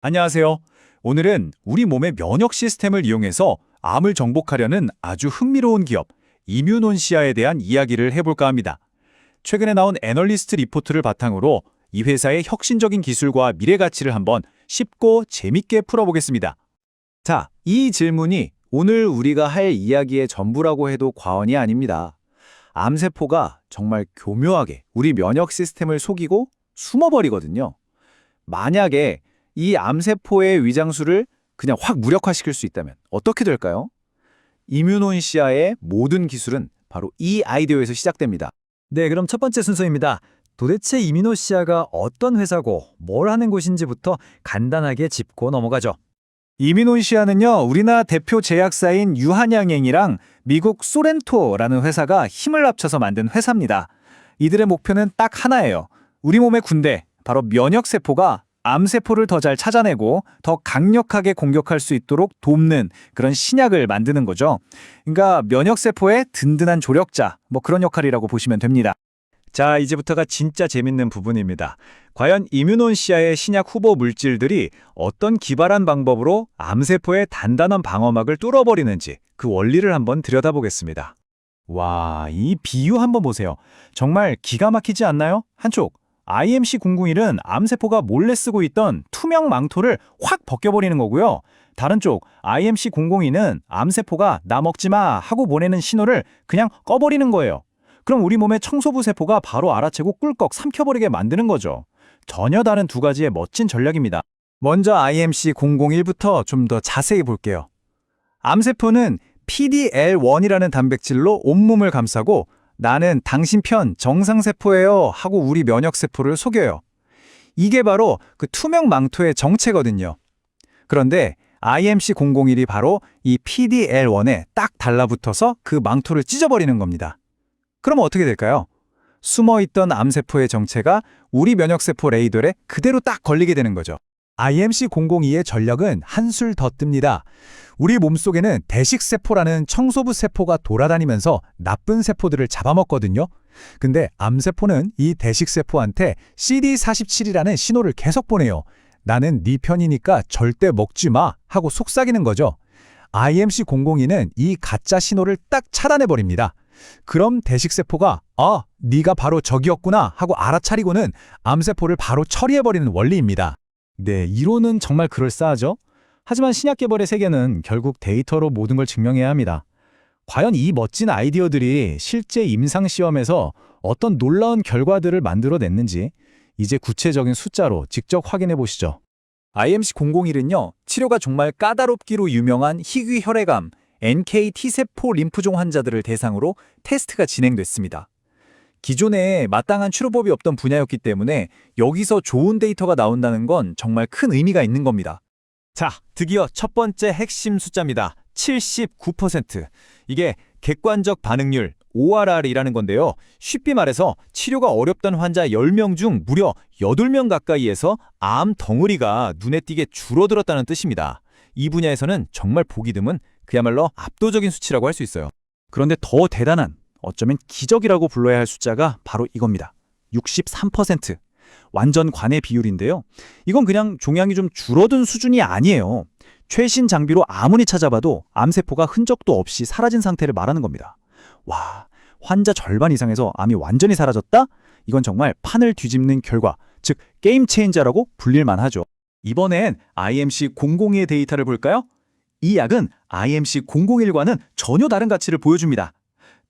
안녕하세요. 오늘은 우리 몸의 면역 시스템을 이용해서 암을 정복하려는 아주 흥미로운 기업, 이뮤논시아에 대한 이야기를 해볼까 합니다. 최근에 나온 애널리스트 리포트를 바탕으로 이 회사의 혁신적인 기술과 미래 가치를 한번 쉽고 재밌게 풀어보겠습니다. 자, 이 질문이 오늘 우리가 할 이야기의 전부라고 해도 과언이 아닙니다. 암세포가 정말 교묘하게 우리 면역 시스템을 속이고 숨어버리거든요. 만약에 이 암세포의 위장술을 그냥 확 무력화시킬 수 있다면 어떻게 될까요? 이뮤논시아의 모든 기술은 바로 이 아이디어에서 시작됩니다. 네, 그럼 첫 번째 순서입니다. 도대체 이미노시아가 어떤 회사고 뭘 하는 곳인지부터 간단하게 짚고 넘어가죠. 이뮤논시아는요, 우리나라 대표 제약사인 유한양행이랑 미국 소렌토라는 회사가 힘을 합쳐서 만든 회사입니다. 이들의 목표는 딱 하나예요. 우리 몸의 군대, 바로 면역세포가 암세포를 더 잘 찾아내고 더 강력하게 공격할 수 있도록 돕는 그런 신약을 만드는 거죠. 그러니까 면역세포의 든든한 조력자, 그런 역할이라고 보시면 됩니다. 자, 이제부터가 진짜 재밌는 부분입니다. 과연 이뮤논시아의 신약 후보 물질들이 어떤 기발한 방법으로 암세포의 단단한 방어막을 뚫어버리는지 그 원리를 한번 들여다보겠습니다. 와, 이 비유 한번 보세요. 정말 기가 막히지 않나요? 한쪽 IMC001은 암세포가 몰래 쓰고 있던 투명 망토를 확 벗겨버리는 거고요. 다른 쪽 IMC002는 암세포가 나 먹지 마 하고 보내는 신호를 그냥 꺼버리는 거예요. 그럼 우리 몸의 청소부 세포가 바로 알아채고 꿀꺽 삼켜버리게 만드는 거죠. 전혀 다른 두 가지의 멋진 전략입니다. 먼저 IMC001부터 좀 더 자세히 볼게요. 암세포는 PDL1이라는 단백질로 온몸을 감싸고 나는 당신 편 정상세포예요 하고 우리 면역세포를 속여요. 이게 바로 그 투명 망토의 정체거든요. 그런데 IMC001이 바로 이 PDL1에 딱 달라붙어서 그 망토를 찢어버리는 겁니다. 그럼 어떻게 될까요? 숨어있던 암세포의 정체가 우리 면역세포 레이더에 그대로 딱 걸리게 되는 거죠. IMC002의 전력은 한술 더 뜹니다. 우리 몸속에는 대식세포라는 청소부 세포가 돌아다니면서 나쁜 세포들을 잡아먹거든요. 근데 암세포는 이 대식세포한테 CD47이라는 신호를 계속 보내요. 나는 네 편이니까 절대 먹지 마 하고 속삭이는 거죠. IMC002는 이 가짜 신호를 딱 차단해버립니다. 그럼 대식세포가 네가 바로 적이었구나 하고 알아차리고는 암세포를 바로 처리해버리는 원리입니다. 네, 이론은 정말 그럴싸하죠? 하지만 신약 개발의 세계는 결국 데이터로 모든 걸 증명해야 합니다. 과연 이 멋진 아이디어들이 실제 임상시험에서 어떤 놀라운 결과들을 만들어냈는지 이제 구체적인 숫자로 직접 확인해 보시죠. IMC001은요, 치료가 정말 까다롭기로 유명한 희귀 혈액암, NK T세포 림프종 환자들을 대상으로 테스트가 진행됐습니다. 기존에 마땅한 치료법이 없던 분야였기 때문에 여기서 좋은 데이터가 나온다는 건 정말 큰 의미가 있는 겁니다. 자, 드디어 첫 번째 핵심 숫자입니다. 79%. 이게 객관적 반응률, ORR이라는 건데요. 쉽게 말해서 치료가 어렵던 환자 10명 중 무려 8명 가까이에서 암 덩어리가 눈에 띄게 줄어들었다는 뜻입니다. 이 분야에서는 정말 보기 드문 그야말로 압도적인 수치라고 할 수 있어요. 그런데 더 대단한, 어쩌면 기적이라고 불러야 할 숫자가 바로 이겁니다. 63%. 완전 관의 비율인데요. 이건 그냥 종양이 좀 줄어든 수준이 아니에요. 최신 장비로 아무리 찾아봐도 암세포가 흔적도 없이 사라진 상태를 말하는 겁니다. 와, 환자 절반 이상에서 암이 완전히 사라졌다? 이건 정말 판을 뒤집는 결과, 즉 게임 체인저라고 불릴만 하죠. 이번엔 IMC002의 데이터를 볼까요? 이 약은 IMC001과는 전혀 다른 가치를 보여줍니다.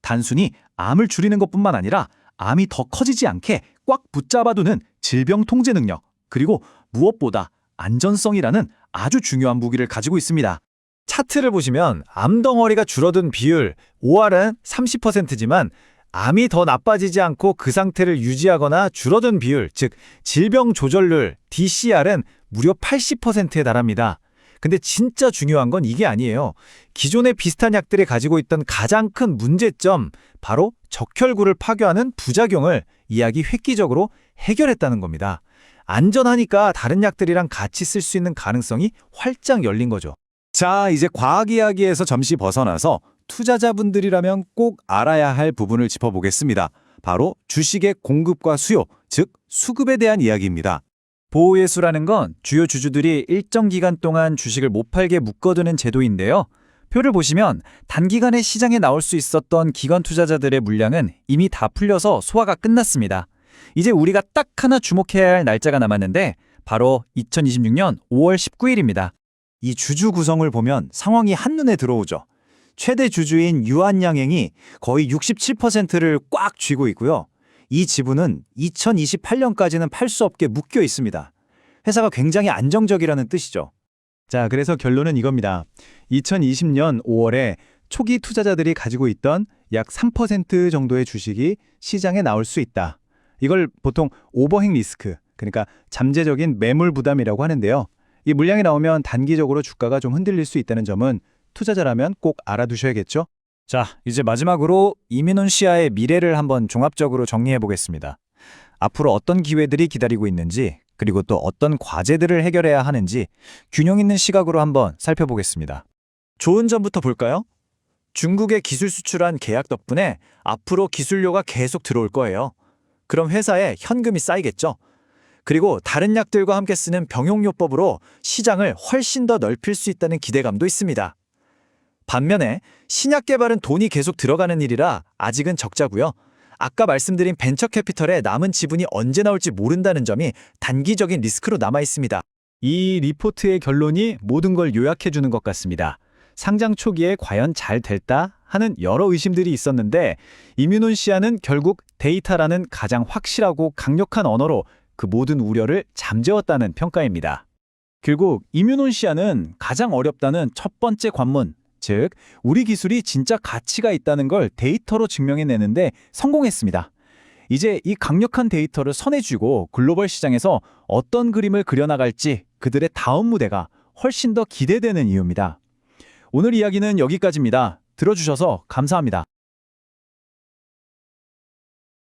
단순히 암을 줄이는 것뿐만 아니라 암이 더 커지지 않게 꽉 붙잡아두는 질병 통제 능력, 그리고 무엇보다 안전성이라는 아주 중요한 무기를 가지고 있습니다. 차트를 보시면 암덩어리가 줄어든 비율, OR은 30%지만 암이 더 나빠지지 않고 그 상태를 유지하거나 줄어든 비율, 즉 질병 조절률, DCR은 무려 80%에 달합니다. 근데 진짜 중요한 건 이게 아니에요. 기존의 비슷한 약들이 가지고 있던 가장 큰 문제점, 바로 적혈구를 파괴하는 부작용을 이 약이 획기적으로 해결했다는 겁니다. 안전하니까 다른 약들이랑 같이 쓸 수 있는 가능성이 활짝 열린 거죠. 자, 이제 과학 이야기에서 잠시 벗어나서 투자자분들이라면 꼭 알아야 할 부분을 짚어보겠습니다. 바로 주식의 공급과 수요, 즉 수급에 대한 이야기입니다. 보호예수라는 건 주요 주주들이 일정 기간 동안 주식을 못 팔게 묶어두는 제도인데요. 표를 보시면 단기간에 시장에 나올 수 있었던 기관 투자자들의 물량은 이미 다 풀려서 소화가 끝났습니다. 이제 우리가 딱 하나 주목해야 할 날짜가 남았는데 바로 2026년 5월 19일입니다. 이 주주 구성을 보면 상황이 한눈에 들어오죠. 최대 주주인 유한양행이 거의 67%를 꽉 쥐고 있고요. 이 지분은 2028년까지는 팔 수 없게 묶여 있습니다. 회사가 굉장히 안정적이라는 뜻이죠. 자, 그래서 결론은 이겁니다. 2020년 5월에 초기 투자자들이 가지고 있던 약 3% 정도의 주식이 시장에 나올 수 있다. 이걸 보통 오버행 리스크, 그러니까 잠재적인 매물 부담이라고 하는데요. 이 물량이 나오면 단기적으로 주가가 좀 흔들릴 수 있다는 점은 투자자라면 꼭 알아두셔야겠죠? 자, 이제 마지막으로 이민훈시아의 미래를 한번 종합적으로 정리해 보겠습니다. 앞으로 어떤 기회들이 기다리고 있는지, 그리고 또 어떤 과제들을 해결해야 하는지 균형 있는 시각으로 한번 살펴보겠습니다. 좋은 점부터 볼까요? 중국에 기술 수출한 계약 덕분에 앞으로 기술료가 계속 들어올 거예요. 그럼 회사에 현금이 쌓이겠죠. 그리고 다른 약들과 함께 쓰는 병용요법으로 시장을 훨씬 더 넓힐 수 있다는 기대감도 있습니다. 반면에 신약 개발은 돈이 계속 들어가는 일이라 아직은 적자고요. 아까 말씀드린 벤처 캐피털의 남은 지분이 언제 나올지 모른다는 점이 단기적인 리스크로 남아 있습니다. 이 리포트의 결론이 모든 걸 요약해 주는 것 같습니다. 상장 초기에 과연 잘 될까 하는 여러 의심들이 있었는데 이민훈시아는 결국 데이터라는 가장 확실하고 강력한 언어로 그 모든 우려를 잠재웠다는 평가입니다. 결국 이민훈시아는 가장 어렵다는 첫 번째 관문, 즉 우리 기술이 진짜 가치가 있다는 걸 데이터로 증명해내는데 성공했습니다. 이제 이 강력한 데이터를 손에 쥐고 글로벌 시장에서 어떤 그림을 그려나갈지 그들의 다음 무대가 훨씬 더 기대되는 이유입니다. 오늘 이야기는 여기까지입니다. 들어주셔서 감사합니다.